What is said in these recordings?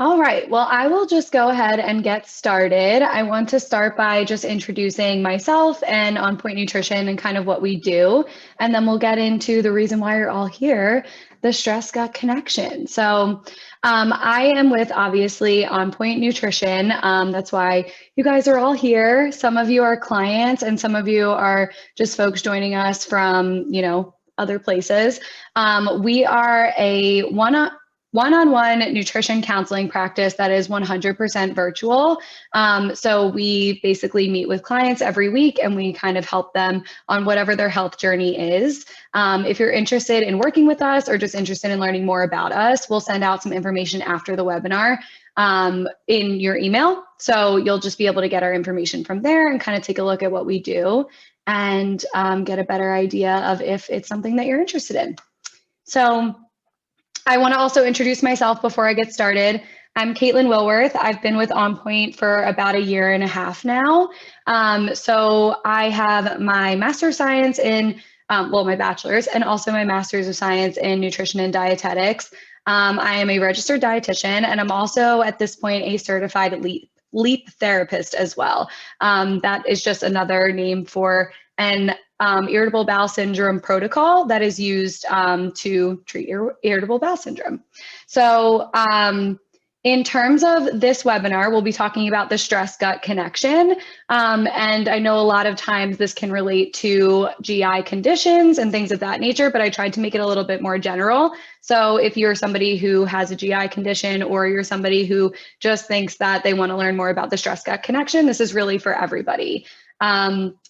All right, well, I will just go ahead and get started. I want to start by just introducing myself and On Point Nutrition and kind of what we do. And then we'll get into the reason why you're all here, the stress gut connection. So I am with obviously On Point Nutrition. That's why you guys are all here. Some of you are clients and some of you are just folks joining us from, other places. We are a one-on-one nutrition counseling practice that is 100% virtual. So we basically meet with clients every week and we kind of help them on whatever their health journey is. If you're interested in working with us or just interested in learning more about us, we'll send out some information after the webinar in your email. So you'll just be able to get our information from there and kind of take a look at what we do and get a better idea of if it's something that you're interested in. So I want to also introduce myself before I get started. I'm Kaitlyn Willwerth. I've been with On Point for about 1.5 years now. So I have my master's science in, my bachelor's and also my master's of science in nutrition and dietetics. I am a registered dietitian and I'm also at this point a certified LEAP therapist as well. That is just another name for an irritable bowel syndrome protocol that is used to treat irritable bowel syndrome. So in terms of this webinar, we'll be talking about the stress gut connection. And I know a lot of times this can relate to GI conditions and things of that nature, but I tried to make it a little bit more general. So if you're somebody who has a GI condition or you're somebody who just thinks that they want to learn more about the stress gut connection, this is really for everybody.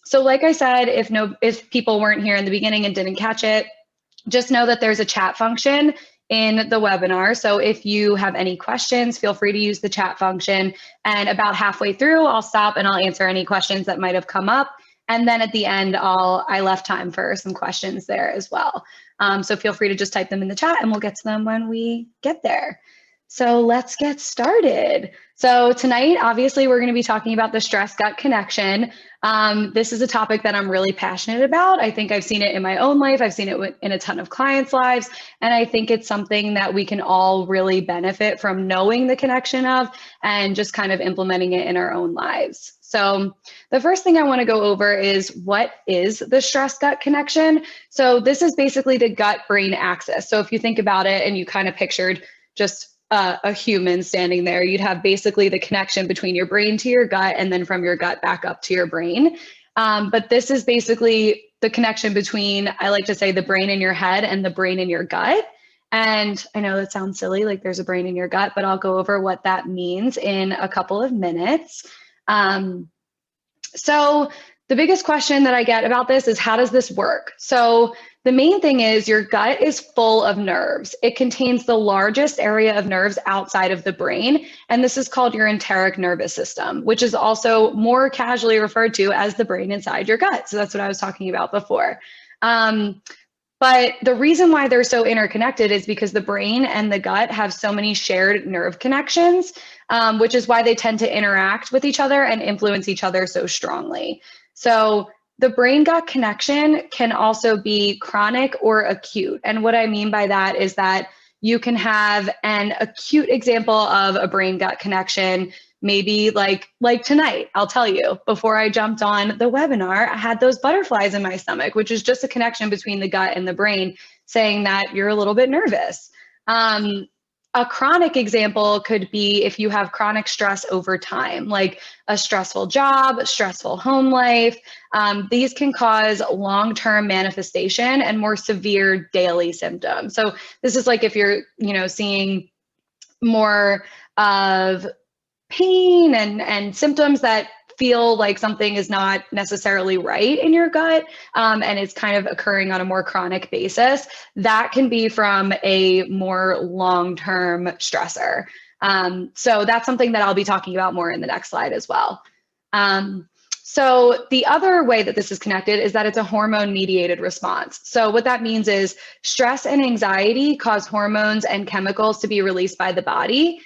So like I said, if people weren't here in the beginning and didn't catch it, just know that there's a chat function in the webinar. So if you have any questions, feel free to use the chat function. And about halfway through, I'll stop and I'll answer any questions that might have come up. And then at the end, I left time for some questions there as well. So feel free to just type them in the chat and we'll get to them when we get there. So let's get started. So tonight, obviously, we're going to be talking about the stress gut connection. This is a topic that I'm really passionate about. I think I've seen it in my own life. I've seen it in a ton of clients' lives. And I think it's something that we can all really benefit from knowing the connection of and just kind of implementing it in our own lives. So the first thing I want to go over is what is the stress gut connection? So this is basically the gut-brain axis. So if you think about it and you kind of pictured just a human standing there, you'd have basically the connection between your brain to your gut and then from your gut back up to your brain. But this is basically the connection between, I like to say, the brain in your head and the brain in your gut. And I know that sounds silly, like there's a brain in your gut, but I'll go over what that means in a couple of minutes. So the biggest question that I get about this is, how does this work? So the main thing is your gut is full of nerves. It contains the largest area of nerves outside of the brain, and this is called your enteric nervous system, which is also more casually referred to as the brain inside your gut. So that's what I was talking about before. But the reason why they're so interconnected is because the brain and the gut have so many shared nerve connections, which is why they tend to interact with each other and influence each other so strongly. So the brain-gut connection can also be chronic or acute. And what I mean by that is that you can have an acute example of a brain-gut connection, maybe like tonight. I'll tell you, before I jumped on the webinar, I had those butterflies in my stomach, which is just a connection between the gut and the brain saying that you're a little bit nervous. A chronic example could be if you have chronic stress over time, like a stressful job, a stressful home life. These can cause long-term manifestation and more severe daily symptoms. So this is like if you're, seeing more of pain and symptoms that feel like something is not necessarily right in your gut, and it's kind of occurring on a more chronic basis, that can be from a more long-term stressor. So that's something that I'll be talking about more in the next slide as well. So the other way that this is connected is that it's a hormone-mediated response. So what that means is stress and anxiety cause hormones and chemicals to be released by the body.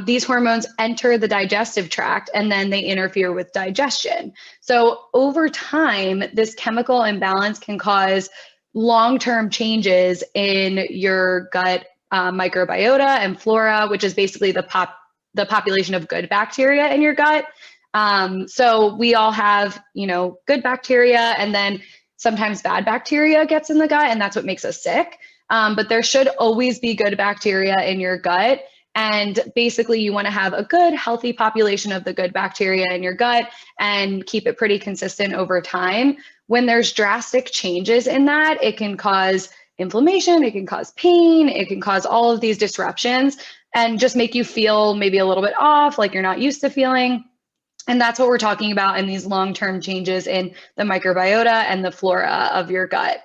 These hormones enter the digestive tract and then they interfere with digestion. So over time, this chemical imbalance can cause long-term changes in your gut microbiota and flora, which is basically the population of good bacteria in your gut. So we all have, good bacteria, and then sometimes bad bacteria gets in the gut, and that's what makes us sick. But there should always be good bacteria in your gut. And basically, you want to have a good, healthy population of the good bacteria in your gut and keep it pretty consistent over time. When there's drastic changes in that, it can cause inflammation, it can cause pain, it can cause all of these disruptions and just make you feel maybe a little bit off, like you're not used to feeling. And that's what we're talking about in these long-term changes in the microbiota and the flora of your gut.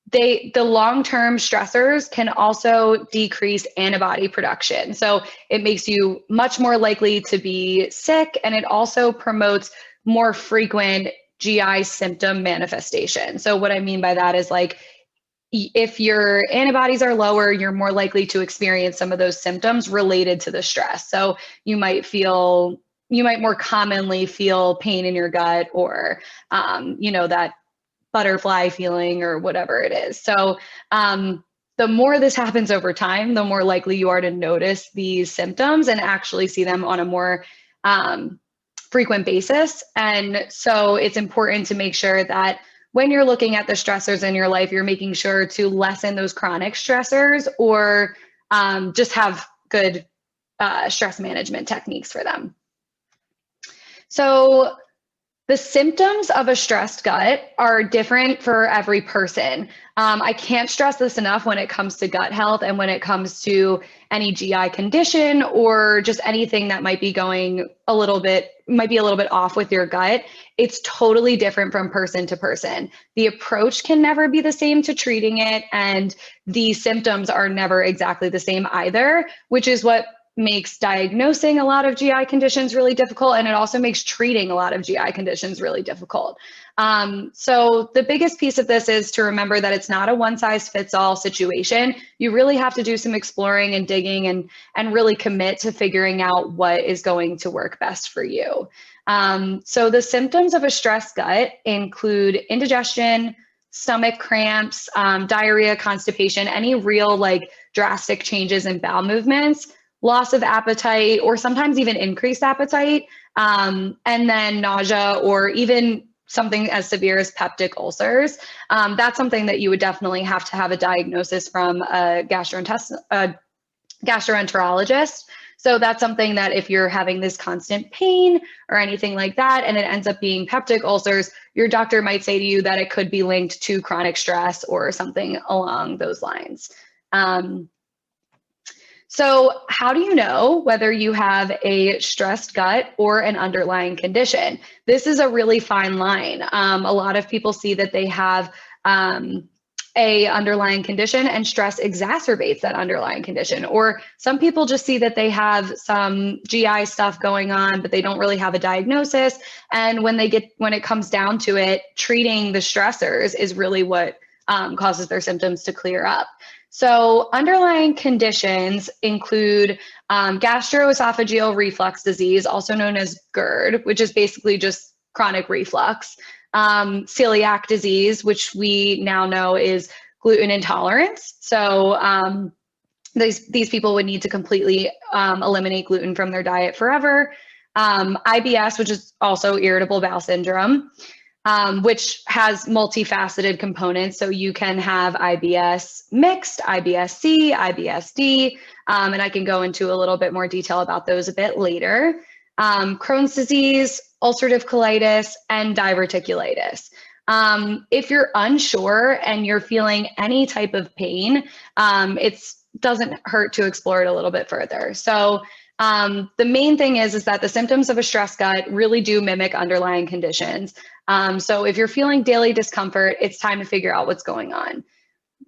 The long-term stressors can also decrease antibody production. So it makes you much more likely to be sick, and it also promotes more frequent GI symptom manifestation. So what I mean by that is, like, if your antibodies are lower, you're more likely to experience some of those symptoms related to the stress. So you might more commonly feel pain in your gut, or, that butterfly feeling or whatever it is. So the more this happens over time, the more likely you are to notice these symptoms and actually see them on a more frequent basis. And so it's important to make sure that when you're looking at the stressors in your life, you're making sure to lessen those chronic stressors, or just have good stress management techniques for them. So the symptoms of a stressed gut are different for every person. I can't stress this enough when it comes to gut health and when it comes to any GI condition or just anything that might be a little bit off with your gut. It's totally different from person to person. The approach can never be the same to treating it, and the symptoms are never exactly the same either, which is what makes diagnosing a lot of GI conditions really difficult, and it also makes treating a lot of GI conditions really difficult. So the biggest piece of this is to remember that it's not a one-size-fits-all situation. You really have to do some exploring and digging and really commit to figuring out what is going to work best for you. So the symptoms of a stressed gut include indigestion, stomach cramps, diarrhea, constipation, any real drastic changes in bowel movements, loss of appetite, or sometimes even increased appetite, and then nausea, or even something as severe as peptic ulcers. That's something that you would definitely have to have a diagnosis from a gastroenterologist. So that's something that if you're having this constant pain or anything like that, and it ends up being peptic ulcers, your doctor might say to you that it could be linked to chronic stress or something along those lines. So how do you know whether you have a stressed gut or an underlying condition? This is a really fine line. A lot of people see that they have a underlying condition, and stress exacerbates that underlying condition. Or some people just see that they have some GI stuff going on, but they don't really have a diagnosis. And when it comes down to it, treating the stressors is really what causes their symptoms to clear up. So underlying conditions include gastroesophageal reflux disease, also known as GERD, which is basically just chronic reflux, celiac disease, which we now know is gluten intolerance. So these people would need to completely eliminate gluten from their diet forever. IBS, which is also irritable bowel syndrome, which has multifaceted components. So you can have IBS mixed, IBS-C, IBS-D, and I can go into a little bit more detail about those a bit later. Crohn's disease, ulcerative colitis, and diverticulitis. If you're unsure and you're feeling any type of pain, it doesn't hurt to explore it a little bit further. So the main thing is that the symptoms of a stressed gut really do mimic underlying conditions. So if you're feeling daily discomfort, it's time to figure out what's going on.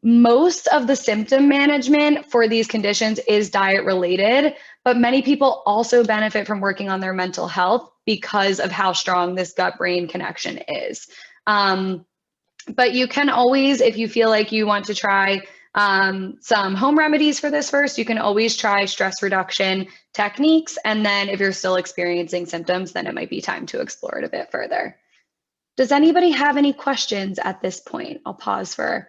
Most of the symptom management for these conditions is diet related, but many people also benefit from working on their mental health because of how strong this gut-brain connection is. But you can always, if you feel like you want to try some home remedies for this first, you can always try stress reduction techniques. And then if you're still experiencing symptoms, then it might be time to explore it a bit further. Does anybody have any questions at this point? I'll pause for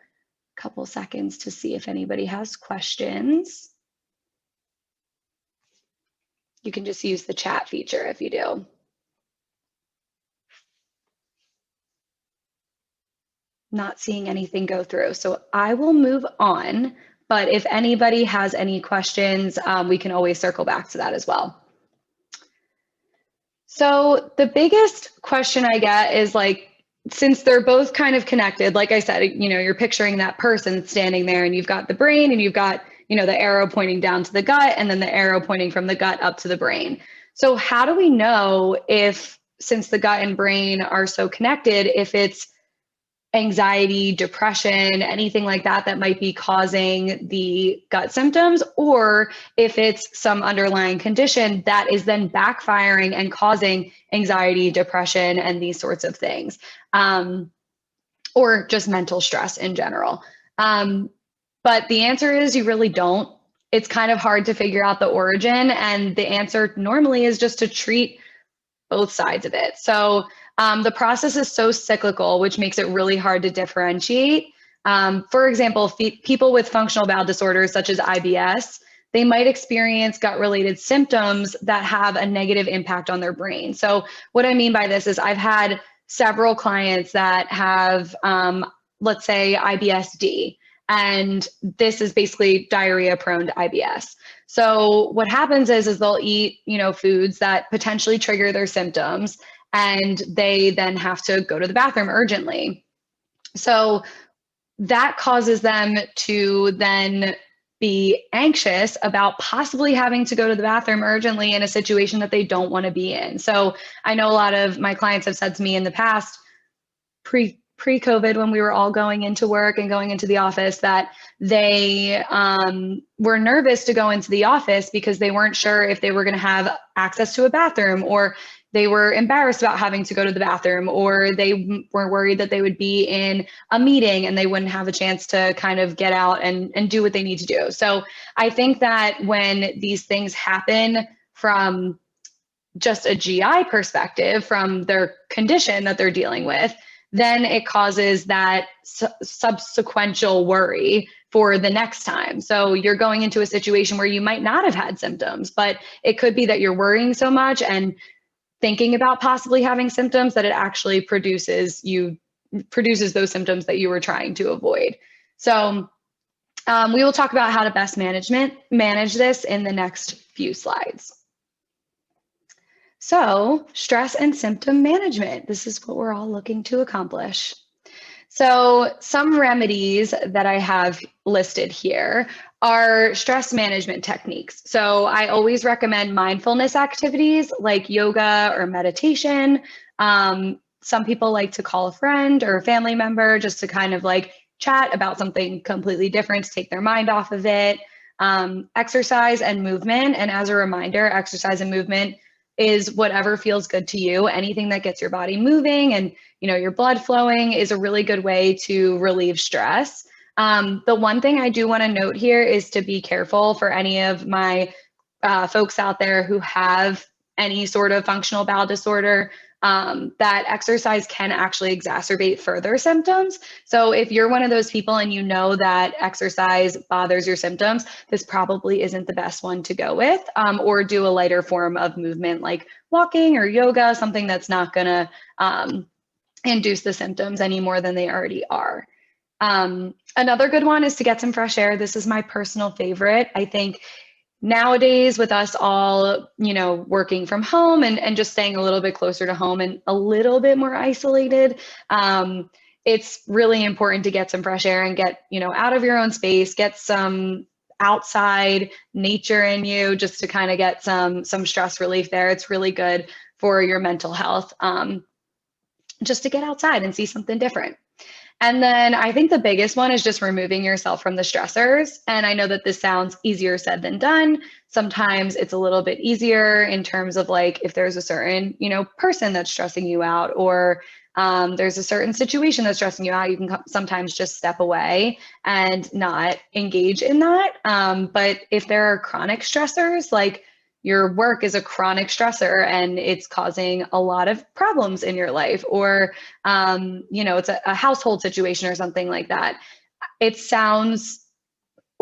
a couple seconds to see if anybody has questions. You can just use the chat feature if you do. Not seeing anything go through. So I will move on, but if anybody has any questions, we can always circle back to that as well. So the biggest question I get is like, since they're both kind of connected, like I said, you're picturing that person standing there and you've got the brain and you've got, the arrow pointing down to the gut and then the arrow pointing from the gut up to the brain. So how do we know if, since the gut and brain are so connected, if it's anxiety, depression, anything like that that might be causing the gut symptoms, or if it's some underlying condition that is then backfiring and causing anxiety, depression, and these sorts of things, or just mental stress in general. But the answer is you really don't. It's kind of hard to figure out the origin, and the answer normally is just to treat both sides of it. So the process is so cyclical, which makes it really hard to differentiate. For example, people with functional bowel disorders such as IBS, they might experience gut-related symptoms that have a negative impact on their brain. So what I mean by this is I've had several clients that have, let's say, IBS-D, and this is basically diarrhea-prone to IBS. So what happens is they'll eat, foods that potentially trigger their symptoms, and they then have to go to the bathroom urgently. So that causes them to then be anxious about possibly having to go to the bathroom urgently in a situation that they don't want to be in. So I know a lot of my clients have said to me in the past, pre-COVID, when we were all going into work and going into the office, that they were nervous to go into the office because they weren't sure if they were going to have access to a bathroom, or they were embarrassed about having to go to the bathroom, or they were worried that they would be in a meeting and they wouldn't have a chance to kind of get out and do what they need to do. So I think that when these things happen from just a GI perspective, from their condition that they're dealing with, then it causes that subsequential worry for the next time. So you're going into a situation where you might not have had symptoms, but it could be that you're worrying so much and thinking about possibly having symptoms that it actually produces those symptoms that you were trying to avoid. So we will talk about how to best manage this in the next few slides. So stress and symptom management, this is what we're all looking to accomplish. So some remedies that I have listed here are stress management techniques. So I always recommend mindfulness activities like yoga or meditation. Some people like to call a friend or a family member just to kind of like chat about something completely different to take their mind off of it. Exercise and movement. And as a reminder, exercise and movement is whatever feels good to you. Anything that gets your body moving and your blood flowing is a really good way to relieve stress. The one thing I do want to note here is to be careful for any of my folks out there who have any sort of functional bowel disorder, that exercise can actually exacerbate further symptoms. So if you're one of those people and you know that exercise bothers your symptoms, this probably isn't the best one to go with, or do a lighter form of movement like walking or yoga, something that's not going to induce the symptoms any more than they already are. Another good one is to get some fresh air. This is my personal favorite. I think nowadays, with us all, working from home and just staying a little bit closer to home and a little bit more isolated, it's really important to get some fresh air and get, out of your own space, get some outside nature in you just to kind of get some stress relief there. It's really good for your mental health, just to get outside and see something different. And then I think the biggest one is just removing yourself from the stressors. And I know that this sounds easier said than done. Sometimes it's a little bit easier in terms of like if there's a certain, person that's stressing you out, or there's a certain situation that's stressing you out, you can sometimes just step away and not engage in that. But if there are chronic stressors, like your work is a chronic stressor and it's causing a lot of problems in your life, or, it's a household situation or something like that, it sounds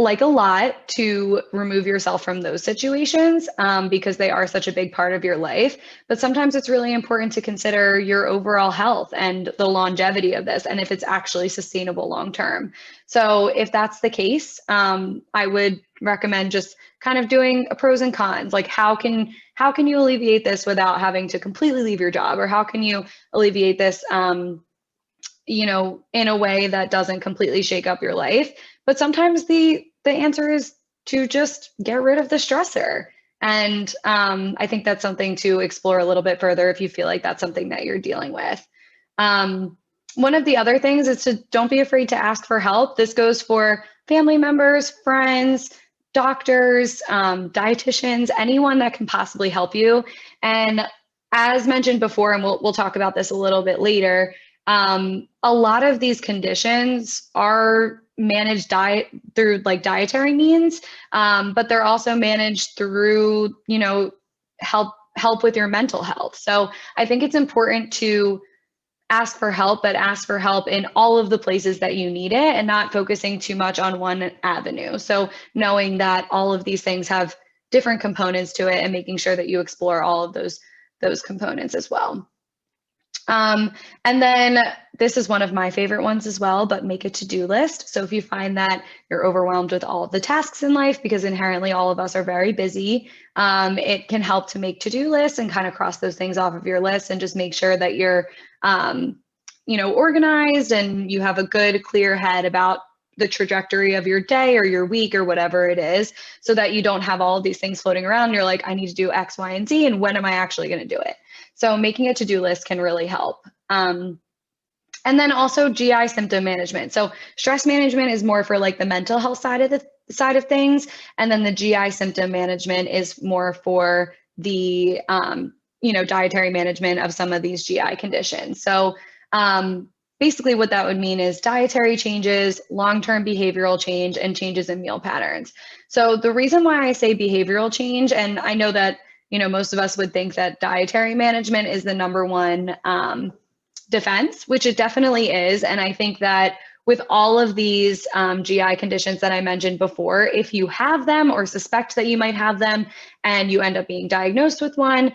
like a lot to remove yourself from those situations because they are such a big part of your life. But sometimes it's really important to consider your overall health and the longevity of this, and if it's actually sustainable long term. So if that's the case, I would recommend just kind of doing a pros and cons. Like how can you alleviate this without having to completely leave your job, or how can you alleviate this in a way that doesn't completely shake up your life. But sometimes the answer is to just get rid of the stressor. And I think that's something to explore a little bit further if you feel like that's something that you're dealing with. One of the other things is to don't be afraid to ask for help. This goes for family members, friends, doctors, dietitians, anyone that can possibly help you. And as mentioned before, and we'll talk about this a little bit later, a lot of these conditions are managed through like dietary means, but they're also managed through, help with your mental health. So I think it's important to ask for help, but ask for help in all of the places that you need it and not focusing too much on one avenue. So knowing that all of these things have different components to it and making sure that you explore all of those components as well. And then this is one of my favorite ones as well, but make a to-do list. So if you find that you're overwhelmed with all of the tasks in life, because inherently all of us are very busy, it can help to make to-do lists and kind of cross those things off of your list and just make sure that you're, organized and you have a good, clear head about the trajectory of your day or your week or whatever it is, so that you don't have all of these things floating around. You're like, I need to do X, Y, and Z, and when am I actually going to do it? So making a to-do list can really help. And then also GI symptom management. So stress management is more for like the mental health side of things. And then the GI symptom management is more for the, dietary management of some of these GI conditions. So basically what that would mean is dietary changes, long-term behavioral change, and changes in meal patterns. So the reason why I say behavioral change, and I know that most of us would think that dietary management is the number one defense, which it definitely is. And I think that with all of these GI conditions that I mentioned before, if you have them or suspect that you might have them and you end up being diagnosed with one,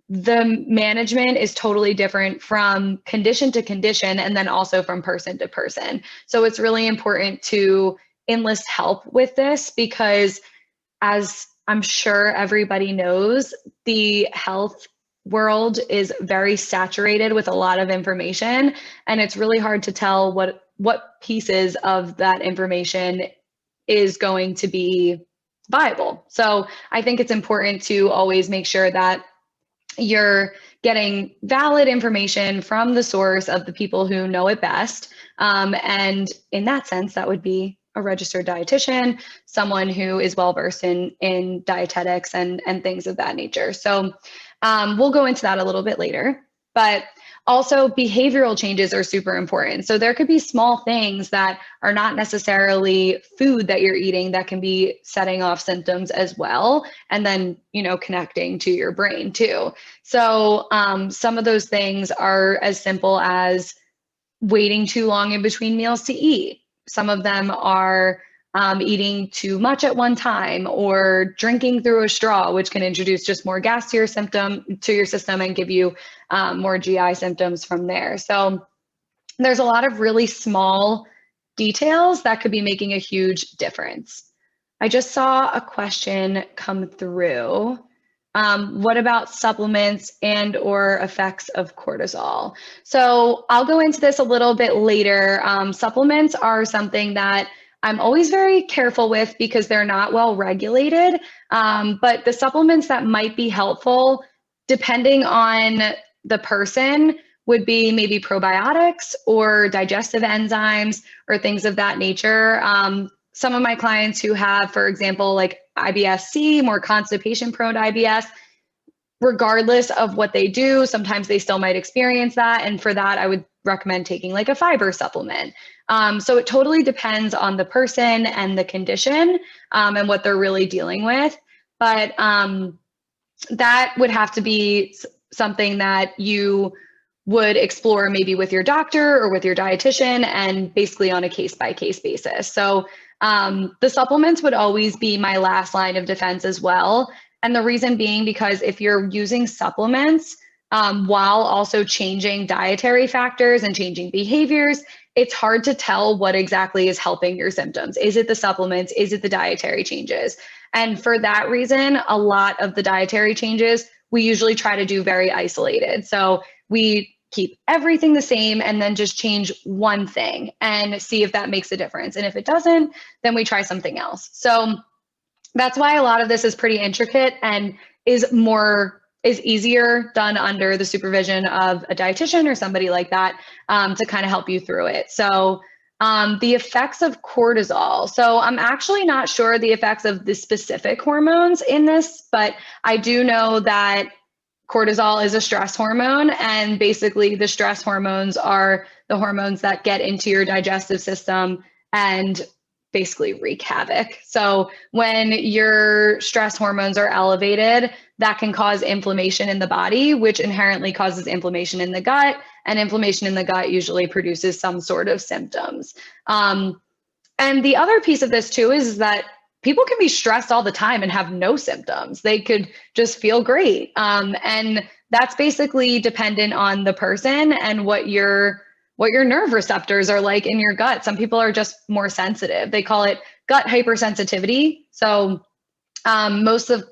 the management is totally different from condition to condition and then also from person to person. So it's really important to enlist help with this because, as I'm sure everybody knows, the health world is very saturated with a lot of information, and it's really hard to tell what pieces of that information is going to be viable. So I think it's important to always make sure that you're getting valid information from the source of the people who know it best. And in that sense, that would be a registered dietitian, someone who is well-versed in dietetics and things of that nature. So we'll go into that a little bit later, but also behavioral changes are super important. So there could be small things that are not necessarily food that you're eating that can be setting off symptoms as well. And then, connecting to your brain too. So some of those things are as simple as waiting too long in between meals to eat. Some of them are eating too much at one time or drinking through a straw, which can introduce just more gas to your system and give you more GI symptoms from there. So there's a lot of really small details that could be making a huge difference. I just saw a question come through. What about supplements and or effects of cortisol? So I'll go into this a little bit later. Supplements are something that I'm always very careful with because they're not well regulated. But the supplements that might be helpful, depending on the person, would be maybe probiotics or digestive enzymes or things of that nature. Some of my clients who have, for example, like IBS-C, more constipation-prone IBS, regardless of what they do, sometimes they still might experience that. And for that, I would recommend taking like a fiber supplement. So it totally depends on the person and the condition and what they're really dealing with. But that would have to be something that you would explore maybe with your doctor or with your dietitian, and basically on a case-by-case basis. So the supplements would always be my last line of defense as well. And the reason being because if you're using supplements while also changing dietary factors and changing behaviors, it's hard to tell what exactly is helping your symptoms. Is it the supplements? Is it the dietary changes? And for that reason, a lot of the dietary changes we usually try to do very isolated. So we keep everything the same and then just change one thing and see if that makes a difference. And if it doesn't, then we try something else. So that's why a lot of this is pretty intricate and is easier done under the supervision of a dietitian or somebody like that to kind of help you through it. So the effects of cortisol. So I'm actually not sure the effects of the specific hormones in this, but I do know that cortisol is a stress hormone, and basically the stress hormones are the hormones that get into your digestive system and basically wreak havoc. So when your stress hormones are elevated, that can cause inflammation in the body, which inherently causes inflammation in the gut, and inflammation in the gut usually produces some sort of symptoms. And the other piece of this too is that people can be stressed all the time and have no symptoms. They could just feel great. And that's basically dependent on the person and what your nerve receptors are like in your gut. Some people are just more sensitive. They call it gut hypersensitivity. So most of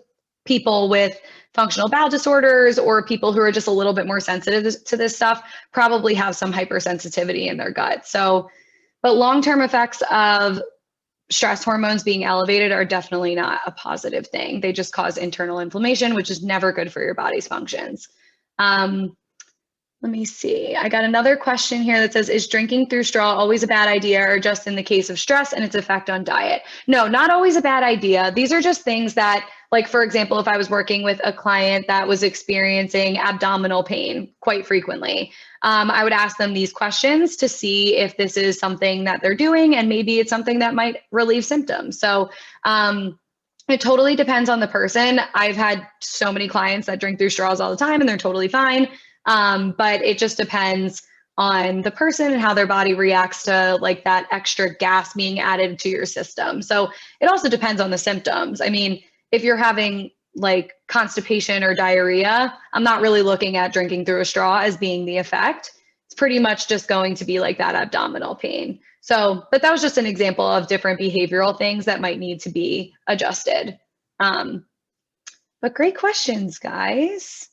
people with functional bowel disorders or people who are just a little bit more sensitive to this stuff probably have some hypersensitivity in their gut. So, but long-term effects of stress hormones being elevated are definitely not a positive thing. They just cause internal inflammation, which is never good for your body's functions. Let me see. I got another question here that says, is drinking through straw always a bad idea or just in the case of stress and its effect on diet? No, not always a bad idea. These are just things that, like, for example, if I was working with a client that was experiencing abdominal pain quite frequently, I would ask them these questions to see if this is something that they're doing, and maybe it's something that might relieve symptoms. So it totally depends on the person. I've had so many clients that drink through straws all the time and they're totally fine. But it just depends on the person and how their body reacts to like that extra gas being added to your system. So it also depends on the symptoms. I mean, if you're having like constipation or diarrhea, I'm not really looking at drinking through a straw as being the effect. It's pretty much just going to be like that abdominal pain. So, but that was just an example of different behavioral things that might need to be adjusted. But great questions, guys.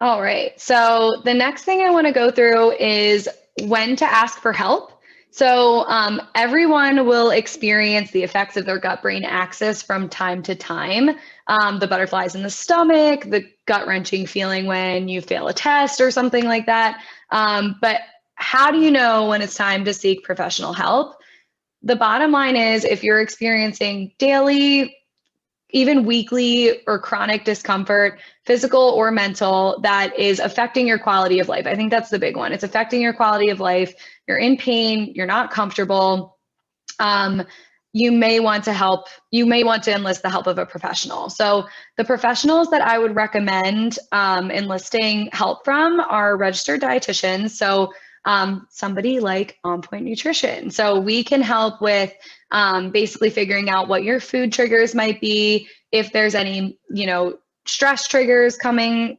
All right, so the next thing I want to go through is when to ask for help. So everyone will experience the effects of their gut-brain axis from time to time. The butterflies in the stomach, the gut-wrenching feeling when you fail a test or something like that. But how do you know when it's time to seek professional help? The bottom line is if you're experiencing daily, even weekly or chronic discomfort, physical or mental, that is affecting your quality of life. I think that's the big one. It's affecting your quality of life. You're in pain, you're not comfortable. You may want to help. You may want to enlist the help of a professional. So the professionals that I would recommend enlisting help from are registered dietitians. So somebody like On Point Nutrition. So we can help with basically figuring out what your food triggers might be, if there's any, stress triggers coming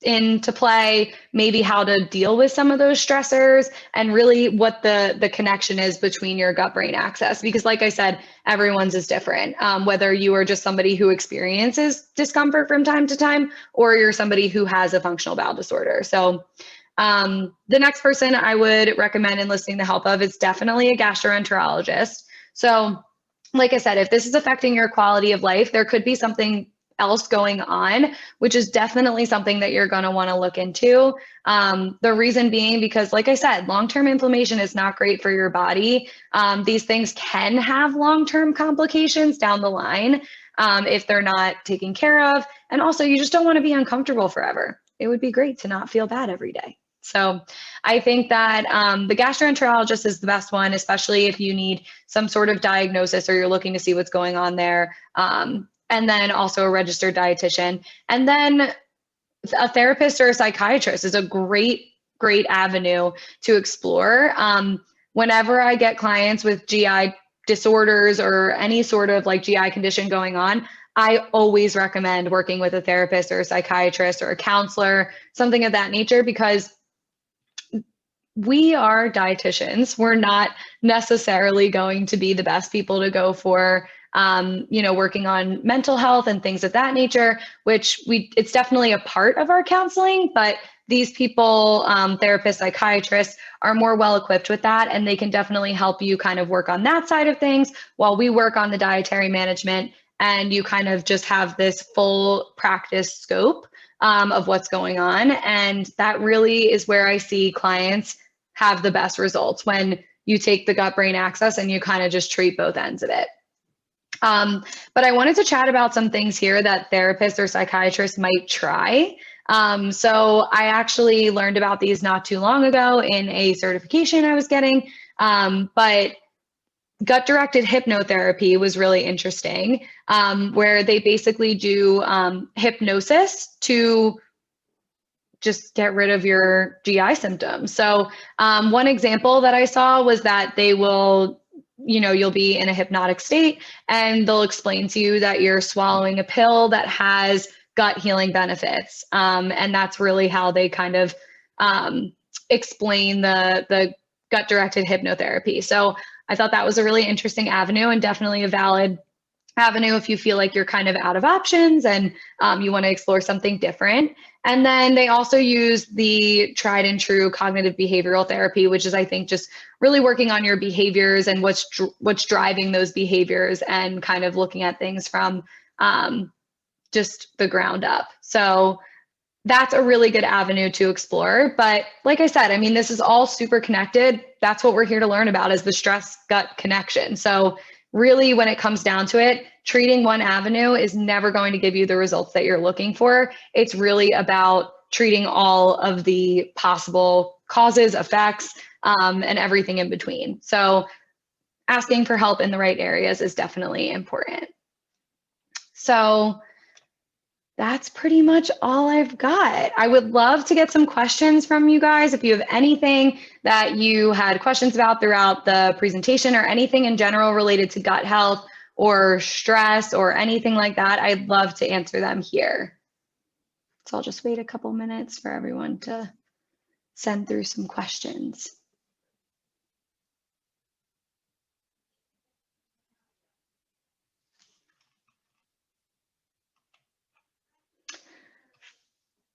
into play, maybe how to deal with some of those stressors, and really what the connection is between your gut-brain axis. Because like I said, everyone's is different, whether you are just somebody who experiences discomfort from time to time, or you're somebody who has a functional bowel disorder. So the next person I would recommend enlisting the help of is definitely a gastroenterologist. So like I said, if this is affecting your quality of life, there could be something else going on, which is definitely something that you're going to want to look into. The reason being because, like I said, long-term inflammation is not great for your body. These things can have long-term complications down the line if they're not taken care of. And also, you just don't want to be uncomfortable forever. It would be great to not feel bad every day. So I think that the gastroenterologist is the best one, especially if you need some sort of diagnosis or you're looking to see what's going on there. And then also a registered dietitian. And then a therapist or a psychiatrist is a great great avenue to explore. Whenever I get clients with GI disorders or any sort of like GI condition going on, I always recommend working with a therapist or a psychiatrist or a counselor, something of that nature, because we are dietitians. We're not necessarily going to be the best people to go for, working on mental health and things of that nature, which it's definitely a part of our counseling, but these people, therapists, psychiatrists, are more well equipped with that, and they can definitely help you kind of work on that side of things while we work on the dietary management, and you kind of just have this full practice scope of what's going on. And that really is where I see clients have the best results, when you take the gut-brain axis and you kind of just treat both ends of it. But I wanted to chat about some things here that therapists or psychiatrists might try. So I actually learned about these not too long ago in a certification I was getting, but gut-directed hypnotherapy was really interesting, where they basically do hypnosis to just get rid of your GI symptoms. So one example that I saw was that they will, you'll be in a hypnotic state and they'll explain to you that you're swallowing a pill that has gut healing benefits. And that's really how they kind of explain the gut-directed hypnotherapy. So I thought that was a really interesting avenue, and definitely a valid avenue if you feel like you're kind of out of options and you want to explore something different. And then they also use the tried and true cognitive behavioral therapy, which is, I think, just really working on your behaviors and what's driving those behaviors, and kind of looking at things from just the ground up. So that's a really good avenue to explore. But like I said, I mean, this is all super connected. That's what we're here to learn about, is the stress-gut connection. So really, when it comes down to it, treating one avenue is never going to give you the results that you're looking for. It's really about treating all of the possible causes, effects, and everything in between. So asking for help in the right areas is definitely important. So that's pretty much all I've got. I would love to get some questions from you guys. If you have anything that you had questions about throughout the presentation, or anything in general related to gut health or stress or anything like that, I'd love to answer them here. So I'll just wait a couple minutes for everyone to send through some questions.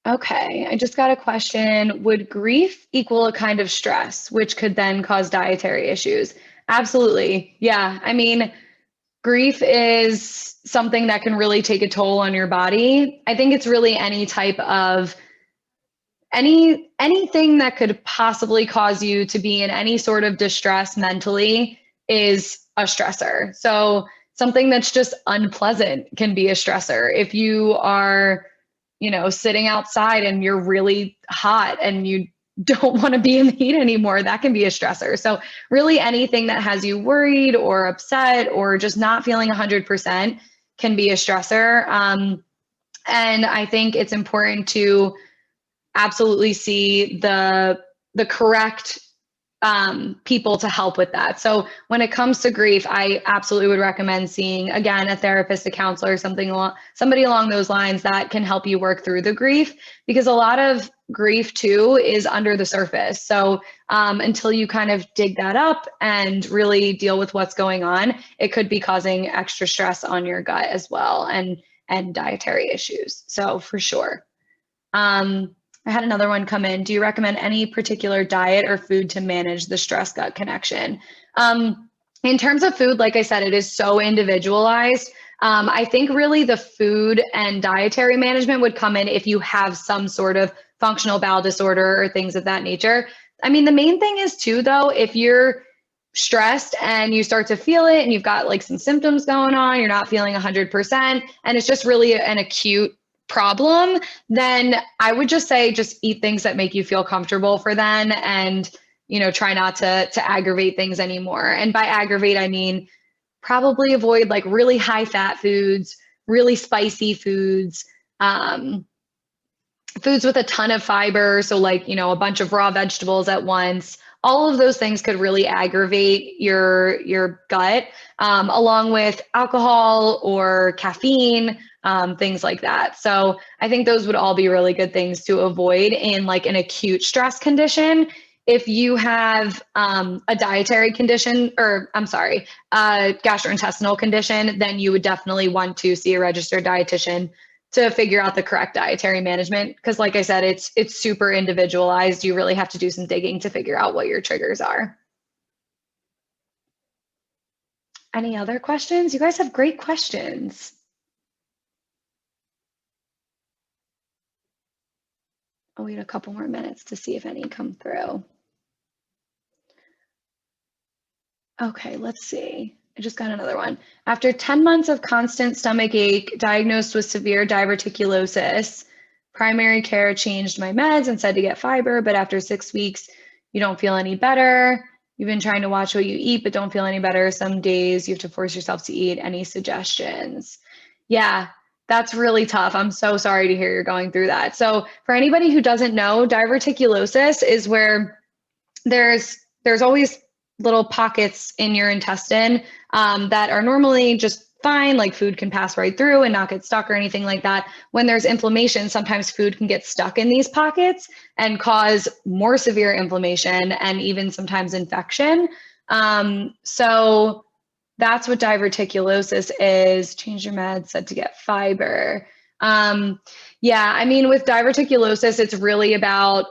Okay, I just got a question. Would grief equal a kind of stress, which could then cause dietary issues? Absolutely. Yeah. I mean, grief is something that can really take a toll on your body. I think it's really any type of anything that could possibly cause you to be in any sort of distress mentally is a stressor. So something that's just unpleasant can be a stressor. If you are, sitting outside and you're really hot and you don't want to be in the heat anymore, that can be a stressor. So really, anything that has you worried or upset or just not feeling 100% can be a stressor. And I think it's important to absolutely see the correct people to help with that. So when it comes to grief, I absolutely would recommend seeing, again, a therapist, a counselor, somebody along those lines that can help you work through the grief, because a lot of grief too is under the surface. So until you kind of dig that up and really deal with what's going on, it could be causing extra stress on your gut as well, and dietary issues. So for sure. I had another one come in. Do you recommend any particular diet or food to manage the stress-gut connection? In terms of food, like I said, it is so individualized. I think really the food and dietary management would come in if you have some sort of functional bowel disorder or things of that nature. I mean, the main thing is too, though, if you're stressed and you start to feel it and you've got like some symptoms going on, you're not feeling 100%, and it's just really an acute problem, then I would just say just eat things that make you feel comfortable for then, and try not to aggravate things anymore. And by aggravate, I mean probably avoid like really high fat foods, really spicy foods, foods with a ton of fiber, so like, a bunch of raw vegetables at once, all of those things could really aggravate your gut, along with alcohol or caffeine, things like that. So I think those would all be really good things to avoid in like an acute stress condition. If you have a dietary condition, or I'm sorry, a gastrointestinal condition, then you would definitely want to see a registered dietitian to figure out the correct dietary management. Because like I said, it's super individualized. You really have to do some digging to figure out what your triggers are. Any other questions? You guys have great questions. I'll wait a couple more minutes to see if any come through. Okay, let's see. I just got another one. After 10 months of constant stomach ache, diagnosed with severe diverticulosis, primary care changed my meds and said to get fiber, but after 6 weeks, you don't feel any better. You've been trying to watch what you eat, but don't feel any better. Some days you have to force yourself to eat. Any suggestions? Yeah, that's really tough. I'm so sorry to hear you're going through that. So for anybody who doesn't know, diverticulosis is where there's always little pockets in your intestine that are normally just fine, like food can pass right through and not get stuck or anything like that. When there's inflammation, sometimes food can get stuck in these pockets and cause more severe inflammation and even sometimes infection. So that's what diverticulosis is. Change your meds, said to get fiber. Yeah, I mean, with diverticulosis, it's really about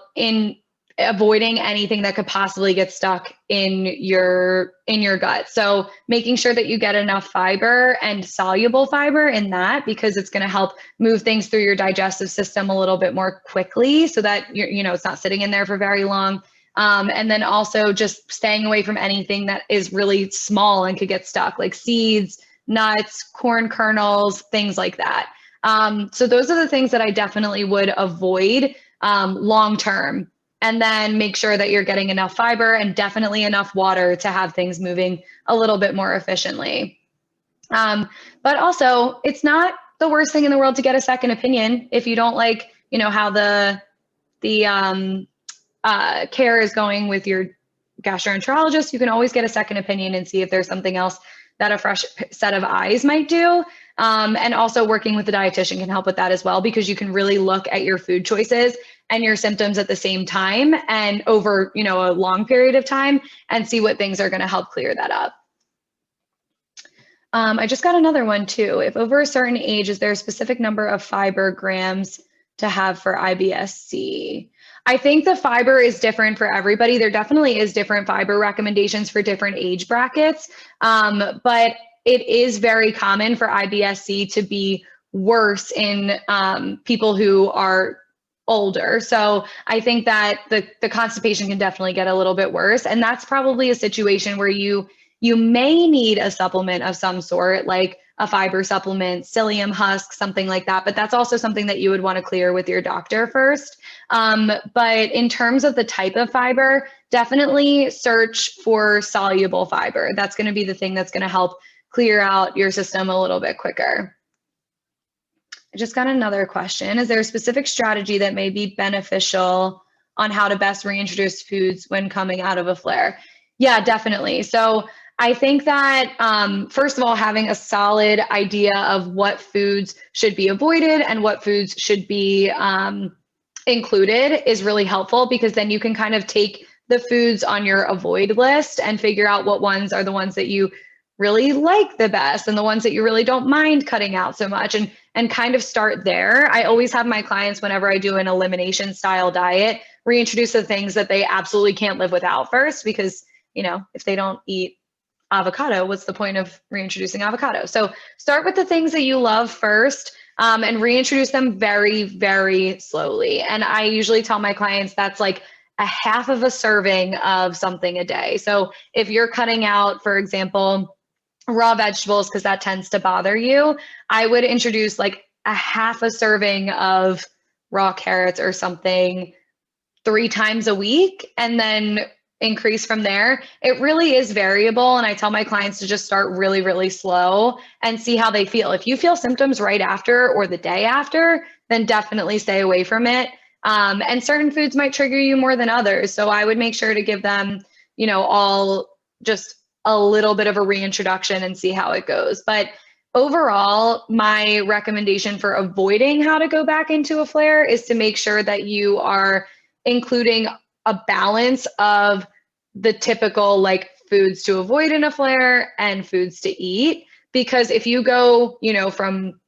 avoiding anything that could possibly get stuck in your gut. So making sure that you get enough fiber and soluble fiber in that, because it's going to help move things through your digestive system a little bit more quickly so that it's not sitting in there for very long. And then also just staying away from anything that is really small and could get stuck, like seeds, nuts, corn kernels, things like that. So those are the things that I definitely would avoid long term. And then make sure that you're getting enough fiber and definitely enough water to have things moving a little bit more efficiently. But also, it's not the worst thing in the world to get a second opinion if you don't like, how the care is going with your gastroenterologist. You can always get a second opinion and see if there's something else that a fresh set of eyes might do. And also working with the dietitian can help with that as well, because you can really look at your food choices and your symptoms at the same time and over, a long period of time, and see what things are going to help clear that up. I just got another one too. If over a certain age, is there a specific number of fiber grams to have for IBS-C? I think the fiber is different for everybody. There definitely is different fiber recommendations for different age brackets, but it is very common for IBS-C to be worse in people who are older. So I think that the constipation can definitely get a little bit worse. And that's probably a situation where you may need a supplement of some sort, like a fiber supplement, psyllium husk, something like that. But that's also something that you would want to clear with your doctor first. But in terms of the type of fiber, definitely search for soluble fiber. That's going to be the thing that's going to help clear out your system a little bit quicker. I just got another question. Is there a specific strategy that may be beneficial on how to best reintroduce foods when coming out of a flare? Yeah, definitely. So I think that, first of all, having a solid idea of what foods should be avoided and what foods should be included is really helpful, because then you can kind of take the foods on your avoid list and figure out what ones are the ones that you really like the best and the ones that you really don't mind cutting out so much, and kind of start there. I always have my clients, whenever I do an elimination style diet, reintroduce the things that they absolutely can't live without first, because if they don't eat avocado, what's the point of reintroducing avocado? So start with the things that you love first, and reintroduce them very, very slowly. And I usually tell my clients that's like a half of a serving of something a day. So if you're cutting out, for example, raw vegetables, because that tends to bother you, I would introduce like a half a serving of raw carrots or something 3 times a week, and then increase from there. It really is variable. And I tell my clients to just start really, really slow and see how they feel. If you feel symptoms right after or the day after, then definitely stay away from it. And certain foods might trigger you more than others. So I would make sure to give them, all just a little bit of a reintroduction and see how it goes. But overall, my recommendation for avoiding how to go back into a flare is to make sure that you are including a balance of the typical like foods to avoid in a flare and foods to eat. Because if you go, from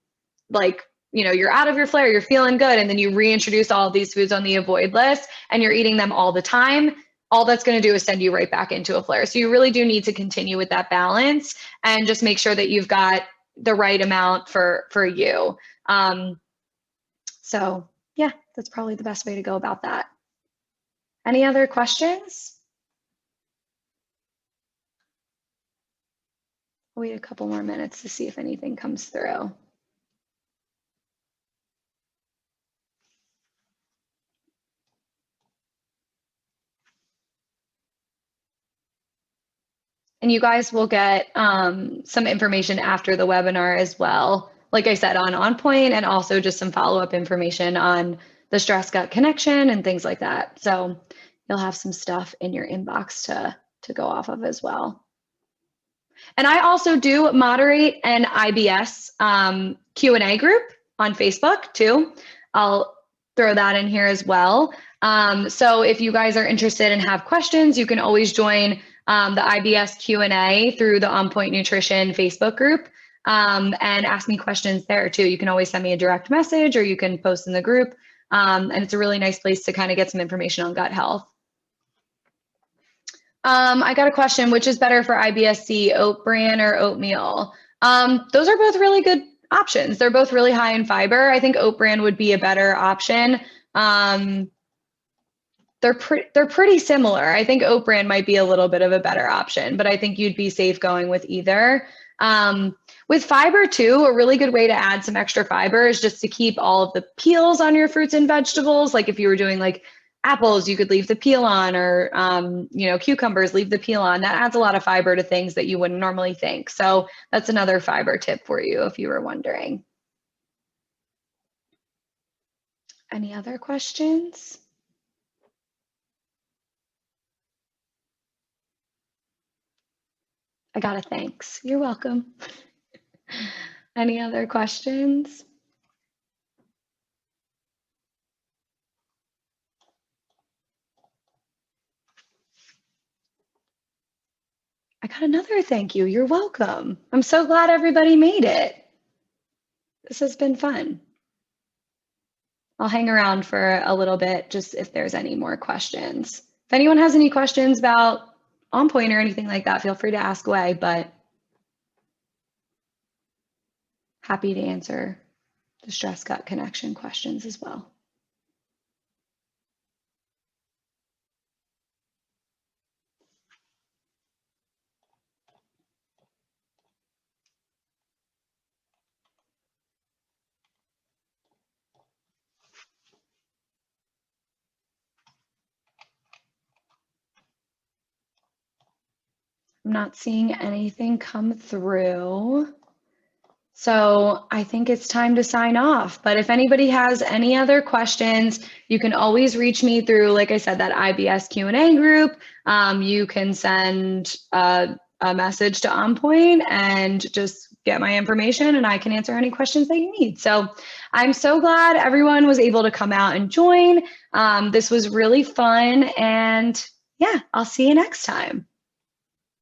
like, you're out of your flare, you're feeling good, and then you reintroduce all of these foods on the avoid list and you're eating them all the time, all that's going to do is send you right back into a flare. So you really do need to continue with that balance and just make sure that you've got the right amount for you. So yeah, that's probably the best way to go about that. Any other questions? I'll wait a couple more minutes to see if anything comes through. And you guys will get some information after the webinar as well. Like I said, on point, and also just some follow-up information on the stress gut connection and things like that. So you'll have some stuff in your inbox to go off of as well. And I also do moderate an IBS Q&A group on Facebook too. I'll throw that in here as well. So if you guys are interested and have questions, you can always join the IBS Q&A through the On Point Nutrition Facebook group and ask me questions there too. You can always send me a direct message or you can post in the group. And it's a really nice place to kind of get some information on gut health. I got a question, which is better for IBS-C, oat bran or oatmeal? Those are both really good options. They're both really high in fiber. I think oat bran would be a better option. They're pretty similar. I think oat bran might be a little bit of a better option, but I think you'd be safe going with either. With fiber too, a really good way to add some extra fiber is just to keep all of the peels on your fruits and vegetables. Like if you were doing like apples, you could leave the peel on, or cucumbers, leave the peel on. That adds a lot of fiber to things that you wouldn't normally think. So that's another fiber tip for you if you were wondering. Any other questions? I got a thanks. You're welcome. Any other questions? I got another thank you. You're welcome. I'm so glad everybody made it. This has been fun. I'll hang around for a little bit just if there's any more questions. If anyone has any questions about On Point or anything like that, feel free to ask away, but happy to answer the stress gut connection questions as well. I'm not seeing anything come through. So I think it's time to sign off. But if anybody has any other questions, you can always reach me through, like I said, that IBS Q&A group. You can send a message to On Point and just get my information and I can answer any questions that you need. So I'm so glad everyone was able to come out and join. This was really fun, and yeah, I'll see you next time.